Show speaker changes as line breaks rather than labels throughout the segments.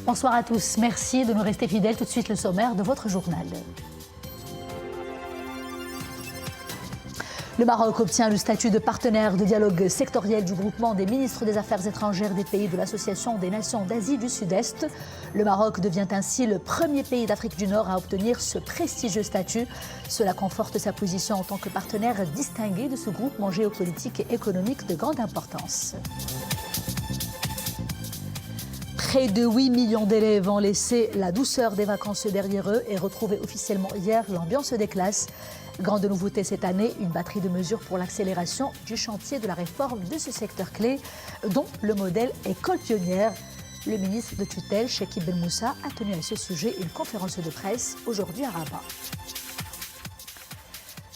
Bonsoir à tous, merci de nous rester fidèles. Tout de suite le sommaire de votre journal. Le Maroc obtient le statut de partenaire de dialogue sectoriel du groupement des ministres des Affaires étrangères des pays de l'Association des Nations d'Asie du Sud-Est. Le Maroc devient ainsi le premier pays d'Afrique du Nord à obtenir ce prestigieux statut. Cela conforte sa position en tant que partenaire distingué de ce groupement géopolitique et économique de grande importance. Près de 8 millions d'élèves ont laissé la douceur des vacances derrière eux et retrouvé officiellement hier l'ambiance des classes. Grande nouveauté cette année, une batterie de mesures pour l'accélération du chantier de la réforme de ce secteur clé, dont le modèle École pionnière. Le ministre de tutelle, Chekib Ben Moussa, a tenu à ce sujet une conférence de presse aujourd'hui à Rabat.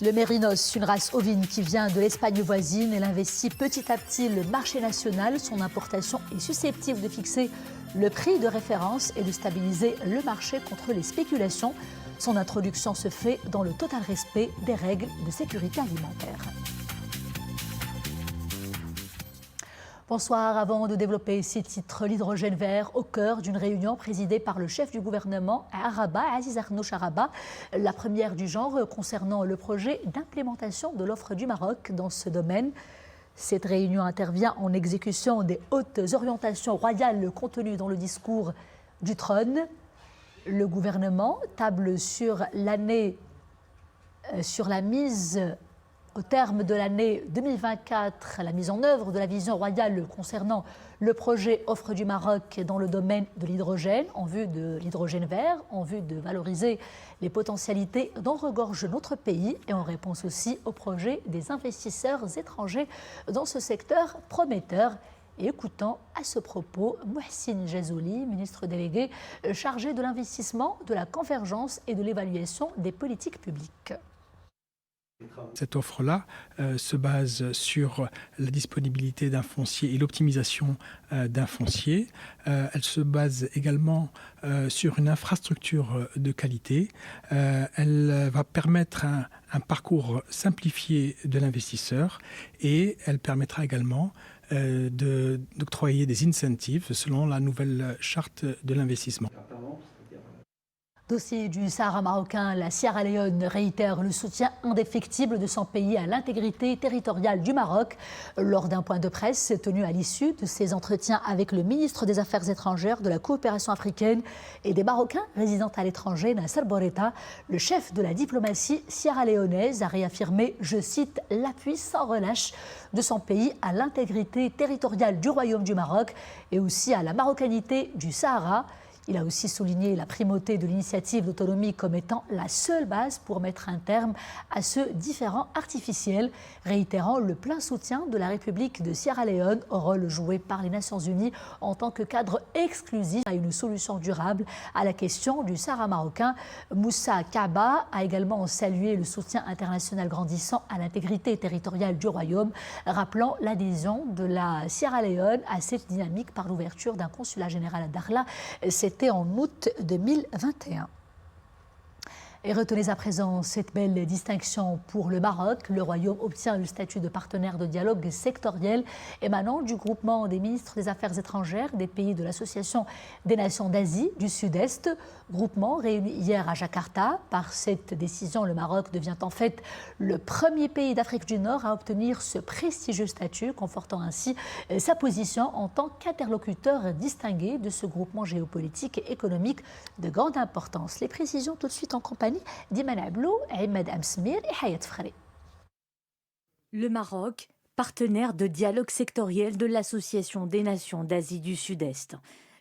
Le Mérinos, une race ovine qui vient de l'Espagne voisine, elle investit petit à petit le marché national. Son importation est susceptible de fixer le prix de référence et de stabiliser le marché contre les spéculations. Son introduction se fait dans le total respect des règles de sécurité alimentaire. Bonsoir. Avant de développer ces titres, l'hydrogène vert au cœur d'une réunion présidée par le chef du gouvernement à Rabat, Aziz Arnouch à Rabat, la première du genre concernant le projet d'implémentation de l'offre du Maroc dans ce domaine. Cette réunion intervient en exécution des hautes orientations royales contenues dans le discours du trône. Le gouvernement table sur la mise au terme de l'année 2024, la mise en œuvre de la vision royale concernant le projet Offre du Maroc dans le domaine de l'hydrogène, en vue de l'hydrogène vert, en vue de valoriser les potentialités dont regorge notre pays et en réponse aussi au projet des investisseurs étrangers dans ce secteur prometteur. Et écoutons à ce propos Mouhsine Jazouli, ministre délégué chargé de l'investissement, de la convergence et de l'évaluation des politiques publiques.
Cette offre-là se base sur la disponibilité d'un foncier et l'optimisation d'un foncier. Elle se base également sur une infrastructure de qualité. Elle va permettre un parcours simplifié de l'investisseur et elle permettra également d'octroyer des incentives selon la nouvelle charte de l'investissement.
Dossier du Sahara marocain, la Sierra Leone réitère le soutien indéfectible de son pays à l'intégrité territoriale du Maroc. Lors d'un point de presse tenu à l'issue de ses entretiens avec le ministre des Affaires étrangères, de la coopération africaine et des Marocains résidant à l'étranger, Nasser Bourita, le chef de la diplomatie sierra-léonaise a réaffirmé, je cite, l'appui sans relâche de son pays à l'intégrité territoriale du Royaume du Maroc et aussi à la marocanité du Sahara. Il a aussi souligné la primauté de l'initiative d'autonomie comme étant la seule base pour mettre un terme à ce différend artificiel, réitérant le plein soutien de la République de Sierra Leone au rôle joué par les Nations Unies en tant que cadre exclusif à une solution durable à la question du Sahara marocain. Moussa Kaba a également salué le soutien international grandissant à l'intégrité territoriale du Royaume, rappelant l'adhésion de la Sierra Leone à cette dynamique par l'ouverture d'un consulat général à Dakhla. C'était en août 2021. Et retenez à présent cette belle distinction pour le Maroc. Le Royaume obtient le statut de partenaire de dialogue sectoriel émanant du groupement des ministres des Affaires étrangères des pays de l'Association des Nations d'Asie du Sud-Est. Groupement réuni hier à Jakarta. Par cette décision, le Maroc devient en fait le premier pays d'Afrique du Nord à obtenir ce prestigieux statut, confortant ainsi sa position en tant qu'interlocuteur distingué de ce groupement géopolitique et économique de grande importance. Les précisions tout de suite en compagnie d'Iman Ablou, Ahmed Amsmir et Hayat Fkhari.
Le Maroc, partenaire de dialogue sectoriel de l'Association des Nations d'Asie du Sud-Est.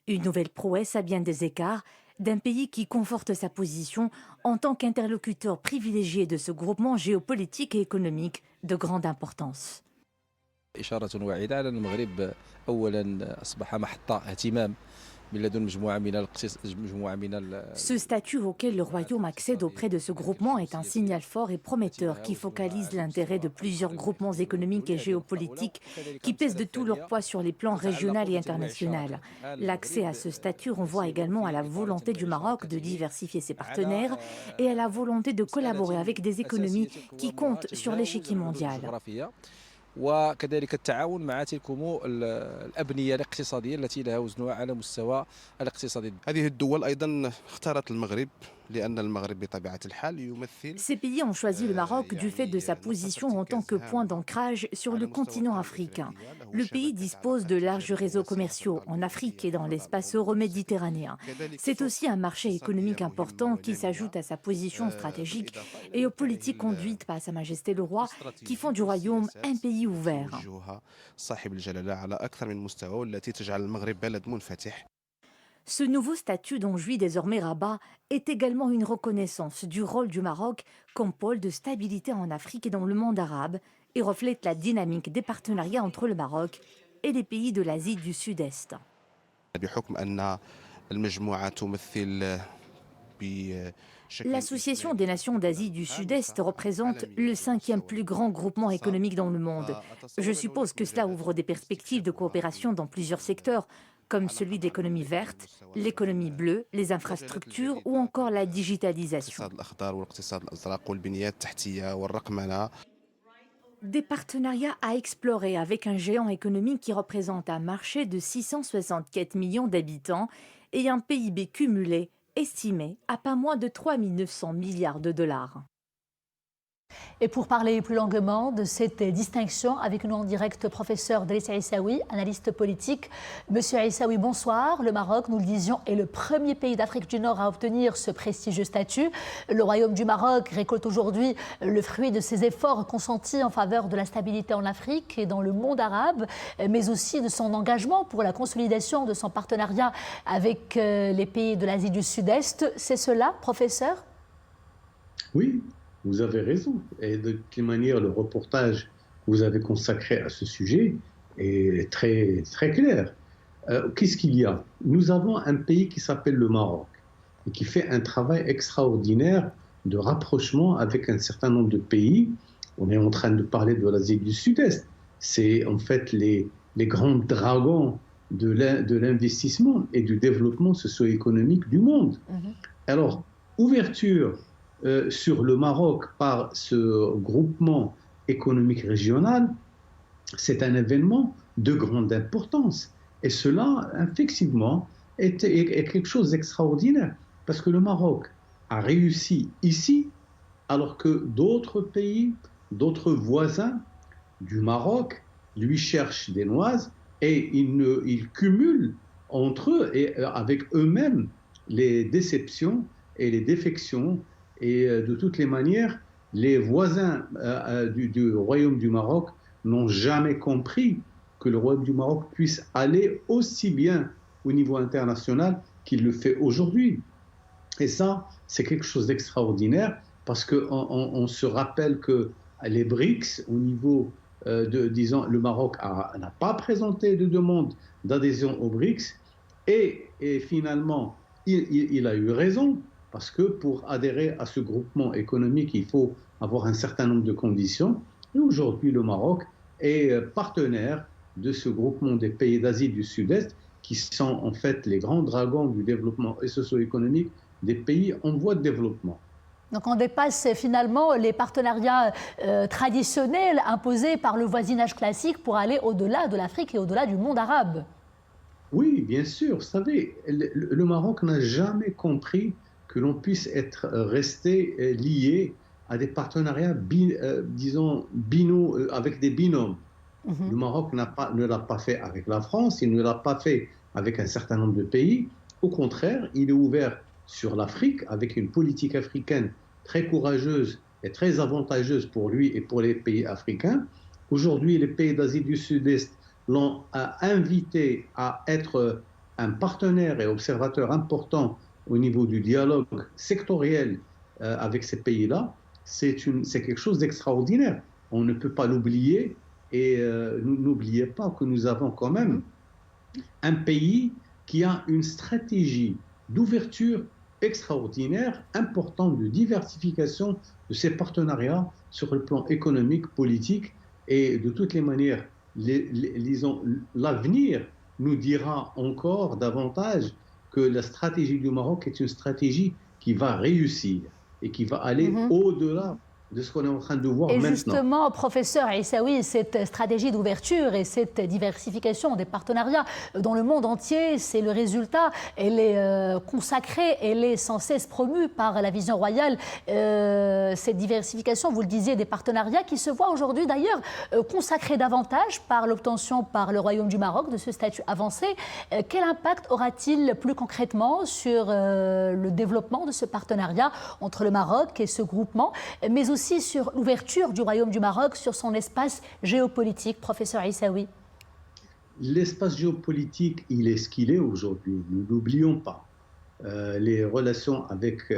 Une nouvelle prouesse à bien des écarts d'un pays qui conforte sa position en tant qu'interlocuteur privilégié de ce groupement géopolitique et économique de grande importance. Ce statut auquel le Royaume accède auprès de ce groupement est un signal fort et prometteur qui focalise l'intérêt de plusieurs groupements économiques et géopolitiques qui pèsent de tout leur poids sur les plans régional et international. L'accès à ce statut renvoie également à la volonté du Maroc de diversifier ses partenaires et à la volonté de collaborer avec des économies qui comptent sur l'échiquier mondial.
وكذلك التعاون مع تلكم الأبنية الاقتصادية التي لها وزنها على مستوى الاقتصادي.
هذه الدول أيضا اختارت المغرب لأن المغرب بطبيعة الحال يمثل.
Ces pays ont choisi le Maroc du fait de sa position en tant que point d'ancrage sur le continent africain. Le pays dispose de larges réseaux commerciaux en Afrique et dans l'espace euro-méditerranéen. C'est aussi un marché économique important qui s'ajoute à sa position stratégique et aux politiques conduites par Sa Majesté le Roi qui font du royaume un pays ouvert. Ce nouveau statut dont jouit désormais Rabat est également une reconnaissance du rôle du Maroc comme pôle de stabilité en Afrique et dans le monde arabe et reflète la dynamique des partenariats entre le Maroc et les pays de l'Asie du Sud-Est. L'Association des nations d'Asie du Sud-Est représente le 5e plus grand groupement économique dans le monde. Je suppose que cela ouvre des perspectives de coopération dans plusieurs secteurs, comme celui de l'économie verte, l'économie bleue, les infrastructures ou encore la digitalisation. Des partenariats à explorer avec un géant économique qui représente un marché de 664 millions d'habitants et un PIB cumulé estimé à pas moins de 3 900 milliards de dollars.
Et pour parler plus longuement de cette distinction, avec nous en direct professeur Driss Aissaoui, analyste politique. Monsieur Aissaoui, bonsoir. Le Maroc, nous le disions, est le premier pays d'Afrique du Nord à obtenir ce prestigieux statut. Le Royaume du Maroc récolte aujourd'hui le fruit de ses efforts consentis en faveur de la stabilité en Afrique et dans le monde arabe, mais aussi de son engagement pour la consolidation de son partenariat avec les pays de l'Asie du Sud-Est. C'est cela, professeur?
Oui. Vous avez raison. Et de quelle manière le reportage que vous avez consacré à ce sujet est très, très clair. Qu'est-ce qu'il y a? Nous avons un pays qui s'appelle le Maroc et qui fait un travail extraordinaire de rapprochement avec un certain nombre de pays. On est en train de parler de l'Asie du Sud-Est. C'est en fait les grands dragons de l'investissement et du développement socio-économique du monde. Alors, ouverture sur le Maroc par ce groupement économique régional, c'est un événement de grande importance. Et cela, effectivement, est quelque chose d'extraordinaire, parce que le Maroc a réussi ici, alors que d'autres pays, d'autres voisins du Maroc lui cherchent des noises et ils cumulent entre eux et avec eux-mêmes les déceptions et les défections. Et de toutes les manières, les voisins du Royaume du Maroc n'ont jamais compris que le Royaume du Maroc puisse aller aussi bien au niveau international qu'il le fait aujourd'hui. Et ça, c'est quelque chose d'extraordinaire parce qu'on se rappelle que les BRICS, au niveau disons, le Maroc n'a pas présenté de demande d'adhésion aux BRICS et finalement, il a eu raison. Parce que pour adhérer à ce groupement économique, il faut avoir un certain nombre de conditions. Et aujourd'hui, le Maroc est partenaire de ce groupement des pays d'Asie du Sud-Est, qui sont en fait les grands dragons du développement socio-économique des pays en voie de développement.
Donc on dépasse finalement les partenariats traditionnels imposés par le voisinage classique pour aller au-delà de l'Afrique et au-delà du monde arabe.
Oui, bien sûr. Vous savez, le Maroc n'a jamais compris que l'on puisse rester lié à des partenariats, disons, avec des binômes. Le Maroc ne l'a pas fait avec la France, il ne l'a pas fait avec un certain nombre de pays. Au contraire, il est ouvert sur l'Afrique avec une politique africaine très courageuse et très avantageuse pour lui et pour les pays africains. Aujourd'hui, les pays d'Asie du Sud-Est l'ont invité à être un partenaire et observateur important au niveau du dialogue sectoriel avec ces pays-là. C'est quelque chose d'extraordinaire. On ne peut pas l'oublier et n'oubliez pas que nous avons quand même un pays qui a une stratégie d'ouverture extraordinaire, importante, de diversification de ses partenariats sur le plan économique, politique et de toutes les manières, l'avenir nous dira encore davantage que la stratégie du Maroc est une stratégie qui va réussir et qui va aller au-delà de ce qu'on est en train de voir
et
maintenant.
justement, professeur Aissaoui, cette stratégie d'ouverture et cette diversification des partenariats dans le monde entier, c'est le résultat. Elle est consacrée, elle est sans cesse promue par la vision royale. Cette diversification, vous le disiez, des partenariats qui se voient aujourd'hui d'ailleurs consacrés davantage par l'obtention par le Royaume du Maroc de ce statut avancé. Quel impact aura-t-il plus concrètement sur le développement de ce partenariat entre le Maroc et ce groupement, mais aussi sur l'ouverture du Royaume du Maroc sur son espace géopolitique, professeur Aissaoui?
L'espace géopolitique, il est ce qu'il est aujourd'hui, nous n'oublions pas. Les relations avec,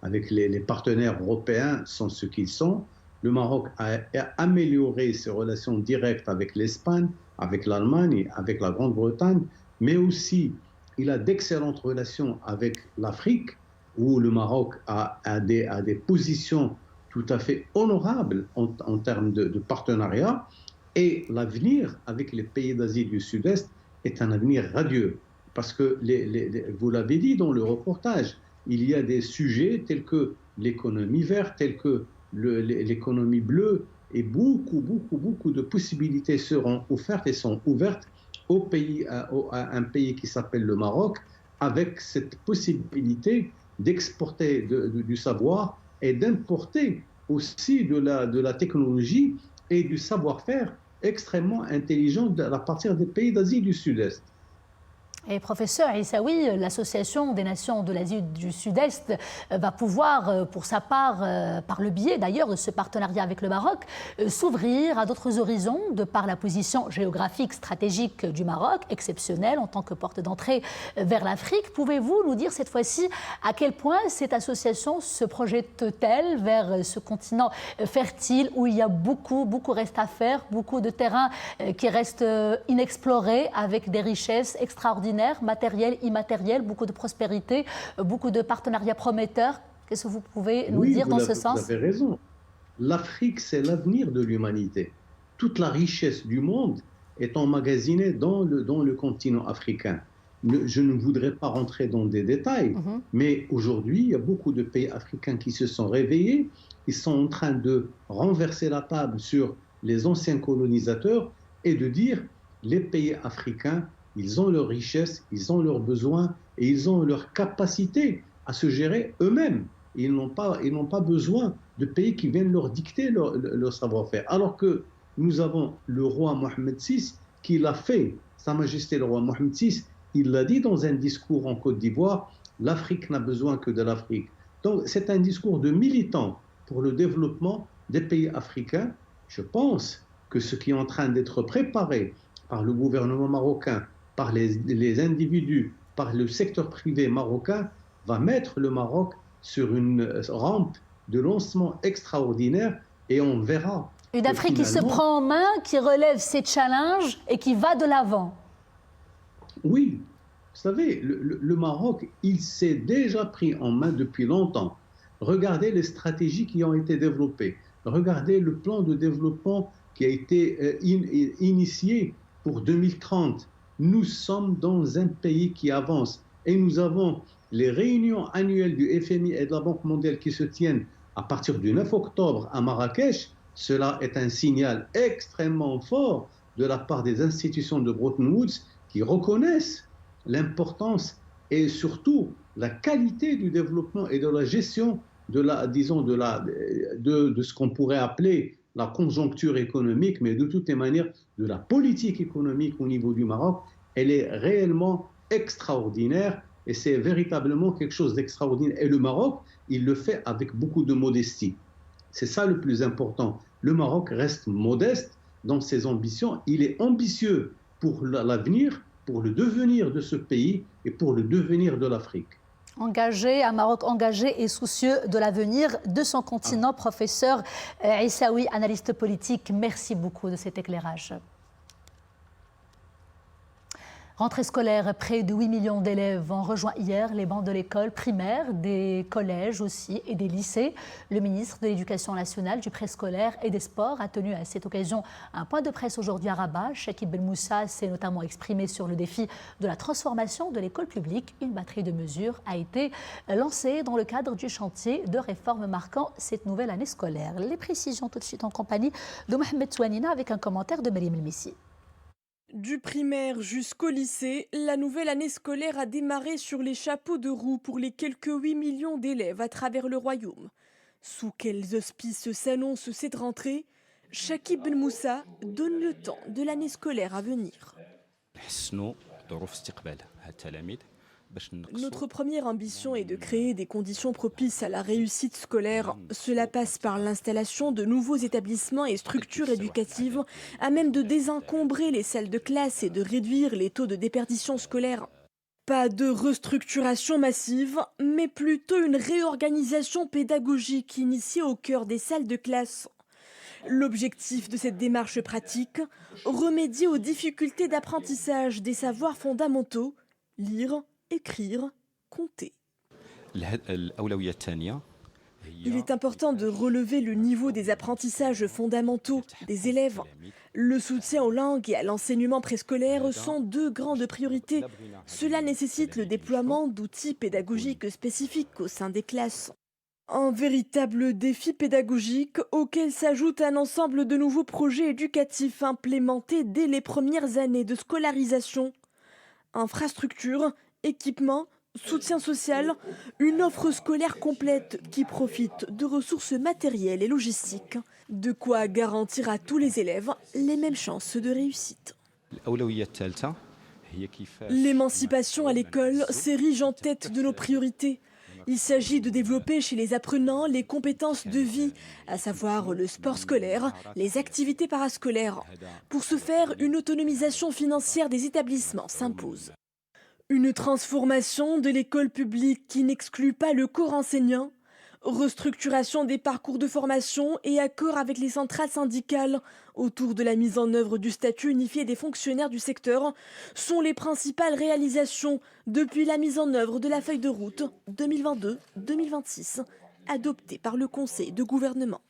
les partenaires européens sont ce qu'ils sont. Le Maroc a amélioré ses relations directes avec l'Espagne, avec l'Allemagne, avec la Grande-Bretagne, mais aussi il a d'excellentes relations avec l'Afrique, où le Maroc a des positions tout à fait honorables en termes de partenariat. Et l'avenir avec les pays d'Asie du Sud-Est est un avenir radieux. Parce que, vous l'avez dit dans le reportage, il y a des sujets tels que l'économie verte, tels que l'économie bleue, et beaucoup de possibilités seront offertes et sont ouvertes à un pays qui s'appelle le Maroc, avec cette possibilité d'exporter du savoir et d'importer aussi de la technologie et du savoir-faire extrêmement intelligent à partir des pays d'Asie du Sud-Est.
Et professeur Aissaoui, l'Association des nations de l'Asie du Sud-Est va pouvoir, pour sa part, par le biais d'ailleurs de ce partenariat avec le Maroc, s'ouvrir à d'autres horizons de par la position géographique stratégique du Maroc, exceptionnelle en tant que porte d'entrée vers l'Afrique. Pouvez-vous nous dire cette fois-ci à quel point cette association se projette-t-elle vers ce continent fertile où il y a beaucoup reste à faire, beaucoup de terrains qui restent inexplorés avec des richesses extraordinaires, matériel, immatériel, beaucoup de prospérité, beaucoup de partenariats prometteurs. Qu'est-ce que vous pouvez nous dire dans ce sens?
Vous avez raison. L'Afrique, c'est l'avenir de l'humanité. Toute la richesse du monde est emmagasinée dans le continent africain. Je ne voudrais pas rentrer dans des détails, mais aujourd'hui, il y a beaucoup de pays africains qui se sont réveillés. Ils sont en train de renverser la table sur les anciens colonisateurs et de dire les pays africains, ils ont leurs richesses, ils ont leurs besoins et ils ont leur capacité à se gérer eux-mêmes. Ils n'ont pas besoin de pays qui viennent leur dicter leur savoir-faire. Alors que nous avons le roi Mohamed VI qui l'a fait. Sa Majesté le roi Mohamed VI, il l'a dit dans un discours en Côte d'Ivoire, l'Afrique n'a besoin que de l'Afrique. Donc c'est un discours de militant pour le développement des pays africains. Je pense que ce qui est en train d'être préparé par le gouvernement marocain, par les individus, par le secteur privé marocain, va mettre le Maroc sur une rampe de lancement extraordinaire et on verra.
Une Afrique qui se prend en main, qui relève ses challenges et qui va de l'avant.
Oui, vous savez, le Maroc, il s'est déjà pris en main depuis longtemps. Regardez les stratégies qui ont été développées. Regardez le plan de développement qui a été initié pour 2030. Nous sommes dans un pays qui avance et nous avons les réunions annuelles du FMI et de la Banque mondiale qui se tiennent à partir du 9 octobre à Marrakech. Cela est un signal extrêmement fort de la part des institutions de Bretton Woods qui reconnaissent l'importance et surtout la qualité du développement et de la gestion de ce qu'on pourrait appeler la conjoncture économique, mais de toutes les manières, de la politique économique au niveau du Maroc, elle est réellement extraordinaire et c'est véritablement quelque chose d'extraordinaire. Et le Maroc, il le fait avec beaucoup de modestie. C'est ça le plus important. Le Maroc reste modeste dans ses ambitions. Il est ambitieux pour l'avenir, pour le devenir de ce pays et pour le devenir de l'Afrique.
Engagé, un Maroc engagé et soucieux de l'avenir de son continent. Professeur Aissaoui, analyste politique, merci beaucoup de cet éclairage. Rentrée scolaire, près de 8 millions d'élèves ont rejoint hier les bancs de l'école primaire, des collèges aussi et des lycées. Le ministre de l'Éducation nationale, du préscolaire et des sports a tenu à cette occasion un point de presse aujourd'hui à Rabat. Chakib Ben Moussa s'est notamment exprimé sur le défi de la transformation de l'école publique. Une batterie de mesures a été lancée dans le cadre du chantier de réforme marquant cette nouvelle année scolaire. Les précisions tout de suite en compagnie de Mohamed Touanina avec un commentaire de Mariam El-Missi.
Du primaire jusqu'au lycée, la nouvelle année scolaire a démarré sur les chapeaux de roue pour les quelques 8 millions d'élèves à travers le royaume. Sous quels auspices s'annonce cette rentrée? Chakib Ben Moussa donne le temps de l'année scolaire à venir. Notre première ambition est de créer des conditions propices à la réussite scolaire. Cela passe par l'installation de nouveaux établissements et structures éducatives à même de désencombrer les salles de classe et de réduire les taux de déperdition scolaire. Pas de restructuration massive, mais plutôt une réorganisation pédagogique initiée au cœur des salles de classe. L'objectif de cette démarche pratique, remédier aux difficultés d'apprentissage des savoirs fondamentaux, lire, écrire, compter. Il est important de relever le niveau des apprentissages fondamentaux des élèves. Le soutien aux langues et à l'enseignement préscolaire sont deux grandes priorités. Cela nécessite le déploiement d'outils pédagogiques spécifiques au sein des classes. Un véritable défi pédagogique auquel s'ajoute un ensemble de nouveaux projets éducatifs implémentés dès les premières années de scolarisation. Infrastructures, équipements, soutien social, une offre scolaire complète qui profite de ressources matérielles et logistiques. De quoi garantir à tous les élèves les mêmes chances de réussite. L'émancipation à l'école s'érige en tête de nos priorités. Il s'agit de développer chez les apprenants les compétences de vie, à savoir le sport scolaire, les activités parascolaires. Pour ce faire, une autonomisation financière des établissements s'impose. Une transformation de l'école publique qui n'exclut pas le corps enseignant, restructuration des parcours de formation et accord avec les centrales syndicales autour de la mise en œuvre du statut unifié des fonctionnaires du secteur sont les principales réalisations depuis la mise en œuvre de la feuille de route 2022-2026 adoptée par le Conseil de gouvernement.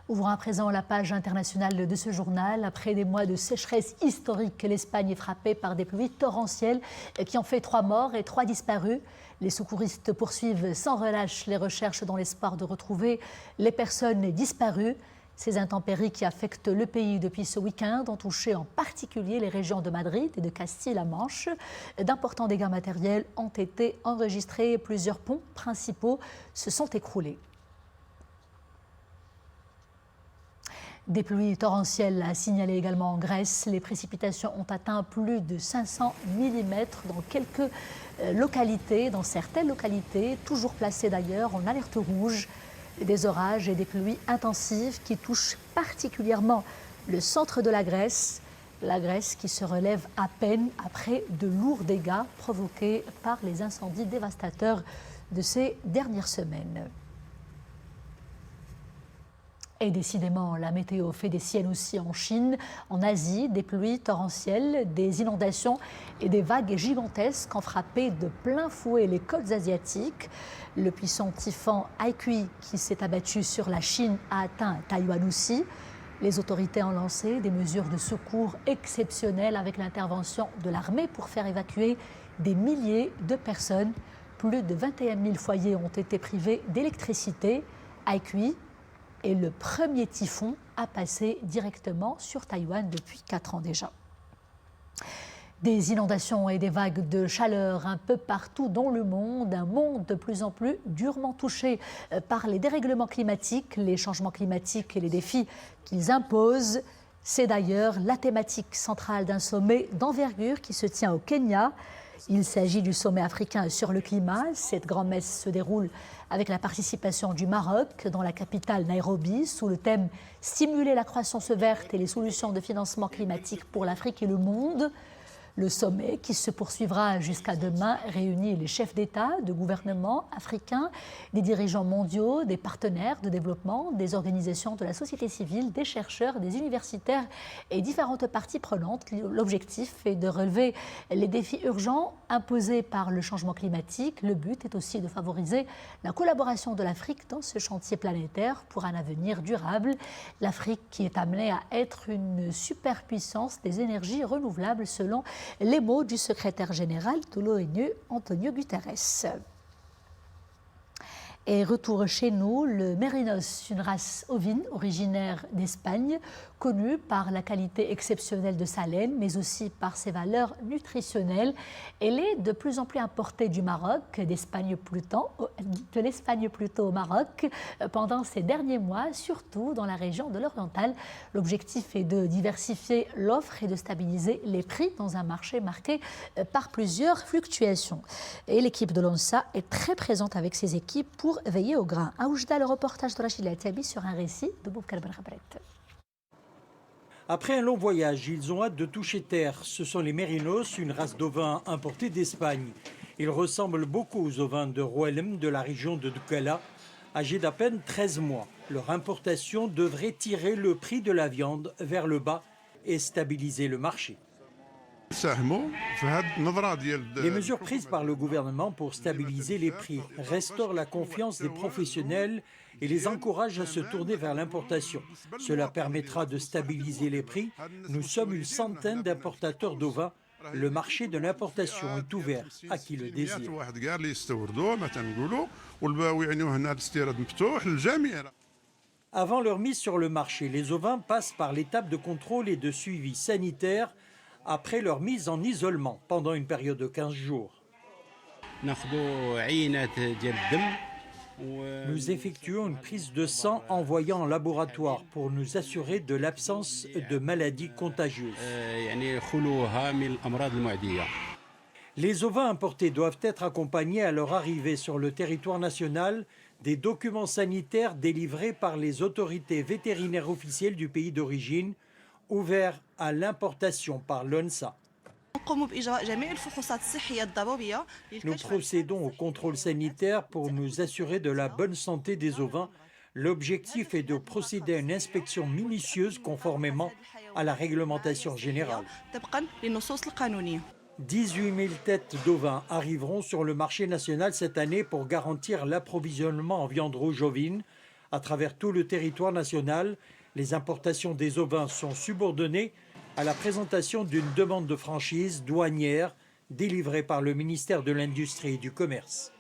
Ouvrons à présent la page internationale de ce journal. Après des mois de sécheresse historique, l'Espagne est frappée par des pluies torrentielles qui ont fait 3 morts et 3 disparus. Les secouristes poursuivent sans relâche les recherches dans l'espoir de retrouver les personnes disparues. Ces intempéries qui affectent le pays depuis ce week-end ont touché en particulier les régions de Madrid et de Castille-La Manche. D'importants dégâts matériels ont été enregistrés. Plusieurs ponts principaux se sont écroulés. Des pluies torrentielles à signaler également en Grèce. Les précipitations ont atteint plus de 500 mm dans quelques localités, dans certaines localités, toujours placées d'ailleurs en alerte rouge. Des orages et des pluies intensives qui touchent particulièrement le centre de la Grèce qui se relève à peine après de lourds dégâts provoqués par les incendies dévastateurs de ces dernières semaines. Et décidément, la météo fait des siennes aussi en Chine, en Asie, des pluies torrentielles, des inondations et des vagues gigantesques ont frappé de plein fouet les côtes asiatiques. Le puissant typhon Haikui qui s'est abattu sur la Chine a atteint Taïwan aussi. Les autorités ont lancé des mesures de secours exceptionnelles avec l'intervention de l'armée pour faire évacuer des milliers de personnes. Plus de 21 000 foyers ont été privés d'électricité. Haikui est le premier typhon à passer directement sur Taïwan depuis 4 ans déjà. Des inondations et des vagues de chaleur un peu partout dans le monde, un monde de plus en plus durement touché par les dérèglements climatiques, les changements climatiques et les défis qu'ils imposent. C'est d'ailleurs la thématique centrale d'un sommet d'envergure qui se tient au Kenya. Il s'agit du sommet africain sur le climat. Cette grand-messe se déroule avec la participation du Maroc dans la capitale Nairobi sous le thème « Stimuler la croissance verte et les solutions de financement climatique pour l'Afrique et le monde ». Le sommet, qui se poursuivra jusqu'à demain, réunit les chefs d'État, de gouvernement africains, des dirigeants mondiaux, des partenaires de développement, des organisations de la société civile, des chercheurs, des universitaires et différentes parties prenantes. L'objectif est de relever les défis urgents imposés par le changement climatique. Le but est aussi de favoriser la collaboration de l'Afrique dans ce chantier planétaire pour un avenir durable. L'Afrique qui est amenée à être une superpuissance des énergies renouvelables selon les mots du secrétaire général de l'ONU, Antonio Guterres. Et retour chez nous, le Mérinos, une race ovine originaire d'Espagne, connue par la qualité exceptionnelle de sa laine, mais aussi par ses valeurs nutritionnelles. Elle est de plus en plus importée du Maroc, de l'Espagne plutôt au Maroc, pendant ces derniers mois, surtout dans la région de l'Oriental. L'objectif est de diversifier l'offre et de stabiliser les prix dans un marché marqué par plusieurs fluctuations. Et l'équipe de l'ONSA est très présente avec ses équipes pour veiller au grain. À Oujda, le reportage de Rachid Latiabi sur un récit de Boubkar Benhabret.
Après un long voyage, ils ont hâte de toucher terre. Ce sont les Mérinos, une race d'ovins importés d'Espagne. Ils ressemblent beaucoup aux ovins de Roelem de la région de Doukala, âgés d'à peine 13 mois. Leur importation devrait tirer le prix de la viande vers le bas et stabiliser le marché. Les mesures prises par le gouvernement pour stabiliser les prix restaurent la confiance des professionnels et les encouragent à se tourner vers l'importation. Cela permettra de stabiliser les prix. Nous sommes une centaine d'importateurs d'ovins. Le marché de l'importation est ouvert à qui le désire. Avant leur mise sur le marché, les ovins passent par l'étape de contrôle et de suivi sanitaire après leur mise en isolement pendant une période de 15 jours. Nous effectuons une prise de sang envoyée en laboratoire pour nous assurer de l'absence de maladies contagieuses. Les ovins importés doivent être accompagnés à leur arrivée sur le territoire national des documents sanitaires délivrés par les autorités vétérinaires officielles du pays d'origine, ouverts à l'importation par l'ONSA. Nous procédons au contrôle sanitaire pour nous assurer de la bonne santé des ovins. L'objectif est de procéder à une inspection minutieuse conformément à la réglementation générale. 18 000 têtes d'ovins arriveront sur le marché national cette année pour garantir l'approvisionnement en viande rouge ovine. À travers tout le territoire national, les importations des ovins sont subordonnées à la présentation d'une demande de franchise douanière délivrée par le ministère de l'Industrie et du Commerce.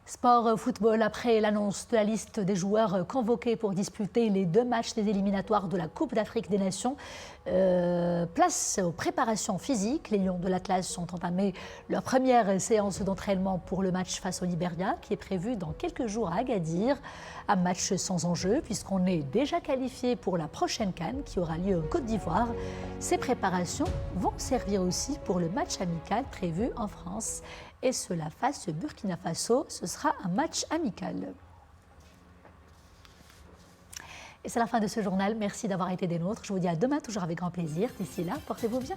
Sport football, après l'annonce de la liste des joueurs convoqués pour disputer les 2 matchs des éliminatoires de la Coupe d'Afrique des Nations, place aux préparations physiques. Les Lions de l'Atlas ont entamé leur première séance d'entraînement pour le match face au Libéria, qui est prévu dans quelques jours à Agadir. Un match sans enjeu, puisqu'on est déjà qualifié pour la prochaine CAN qui aura lieu en Côte d'Ivoire. Ces préparations vont servir aussi pour le match amical prévu en France. Et cela face Burkina Faso, ce sera un match amical. Et c'est la fin de ce journal. Merci d'avoir été des nôtres. Je vous dis à demain, toujours avec grand plaisir. D'ici là, portez-vous bien.